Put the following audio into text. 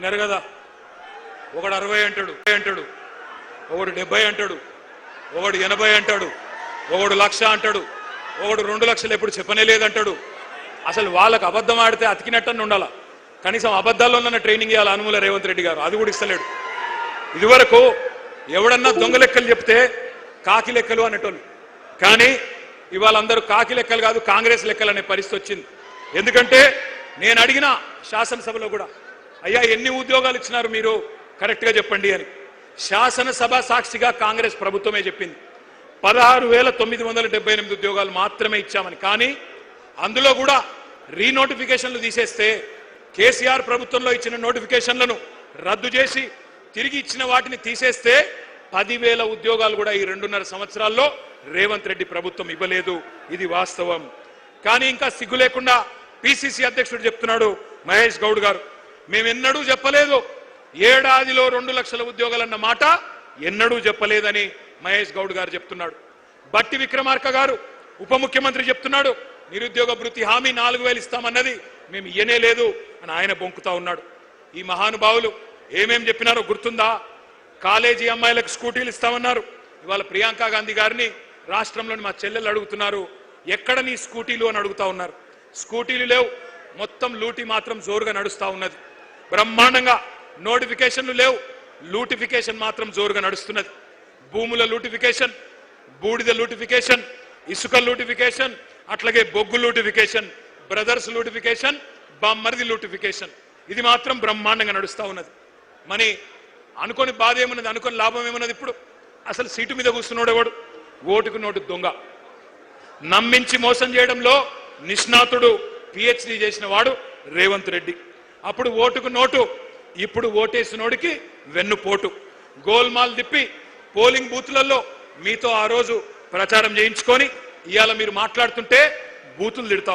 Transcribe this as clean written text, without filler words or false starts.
విన్నారు కదా, ఒకడు 60 అంటాడు, ఒకడు 70 అంటాడు, ఒకడు 80 అంటాడు, ఒకడు 1,00,000 అంటాడు, ఒకడు 2 లక్షలు ఎప్పుడు చెప్పనే లేదంటాడు. అసలు వాళ్ళకు అబద్ధం ఆడితే అతికినట్టని ఉండాల. కనీసం అబద్ధాల్లోనన్న ట్రైనింగ్ ఇవ్వాలి అనుమూల రేవంత్ రెడ్డి గారు, అది కూడా ఇస్తలేడు. ఇదివరకు ఎవడన్నా దొంగ లెక్కలు చెప్తే కాకి లెక్కలు అనేటోళ్ళు, కానీ ఇవాళ అందరూ కాకి లెక్కలు కాదు కాంగ్రెస్ లెక్కలు అనే పరిస్థితి వచ్చింది. ఎందుకంటే నేను అడిగిన శాసనసభలో కూడా, అయ్యా ఎన్ని ఉద్యోగాలు ఇచ్చినారు మీరు కరెక్ట్గా చెప్పండి అని. శాసనసభ సాక్షిగా కాంగ్రెస్ ప్రభుత్వమే చెప్పింది 16,978 ఉద్యోగాలు మాత్రమే ఇచ్చామని. కానీ అందులో కూడా రీనోటిఫికేషన్లు తీసేస్తే, కేసీఆర్ ప్రభుత్వంలో ఇచ్చిన నోటిఫికేషన్లను రద్దు చేసి తిరిగి ఇచ్చిన వాటిని తీసేస్తే 10,000 ఉద్యోగాలు కూడా ఈ 2.5 సంవత్సరాల్లో రేవంత్ రెడ్డి ప్రభుత్వం ఇవ్వలేదు. ఇది వాస్తవం. కానీ ఇంకా సిగ్గు లేకుండా పిసిసి అధ్యక్షుడు చెప్తున్నాడు మహేష్ గౌడ్ గారు, మేమెన్నడూ చెప్పలేదు ఏడాదిలో 2 లక్షల ఉద్యోగాలన్న మాట ఎన్నడూ చెప్పలేదని మహేష్ గౌడ్ గారు చెప్తున్నాడు. బట్టి విక్రమార్క గారు ఉప ముఖ్యమంత్రి చెప్తున్నాడు నిరుద్యోగ భృతి హామీ 4,000 ఇస్తామన్నది మేము ఇయ్యనే లేదు అని ఆయన బొంకుతా ఉన్నాడు. ఈ మహానుభావులు ఏమేం చెప్పినారో గుర్తుందా? కాలేజీ అమ్మాయిలకు స్కూటీలు ఇస్తామన్నారు. ఇవాళ ప్రియాంక గాంధీ గారిని రాష్ట్రంలోని మా చెల్లెలు అడుగుతున్నారు, ఎక్కడ నీ స్కూటీలు అని అడుగుతా ఉన్నారు. స్కూటీలు లేవు, మొత్తం లూటీ మాత్రం జోరుగా నడుస్తా ఉన్నది. బ్రహ్మాండంగా నోటిఫికేషన్లు లేవు, లూటిఫికేషన్ మాత్రం జోరుగా నడుస్తున్నది. భూముల లూటిఫికేషన్, బూడిద లూటిఫికేషన్, ఇసుక లూటిఫికేషన్, అట్లాగే బొగ్గు లూటిఫికేషన్, బ్రదర్స్ లూటిఫికేషన్, బామ్మర్ది లూటిఫికేషన్, ఇది మాత్రం బ్రహ్మాండంగా నడుస్తా ఉన్నది. మరి అనుకోని బాధ ఏమున్నది, అనుకోని లాభం ఏమున్నది? ఇప్పుడు అసలు సీటు మీద కూర్చున్నాడు ఎవడు? ఓటుకు నోటు దొంగ. నమ్మించి మోసం చేయడంలో నిష్ణాతుడు, పిహెచ్డి చేసిన వాడు రేవంత్ రెడ్డి. అప్పుడు ఓటుకు నోటు, ఇప్పుడు ఓటేసినోడికి వెన్నుపోటు. గోల్మాల్ తిప్పి పోలింగ్ బూత్లలో మీతో ఆ రోజు ప్రచారం చేయించుకొని ఇవాళ మీరు మాట్లాడుతుంటే బూతులు తిడతా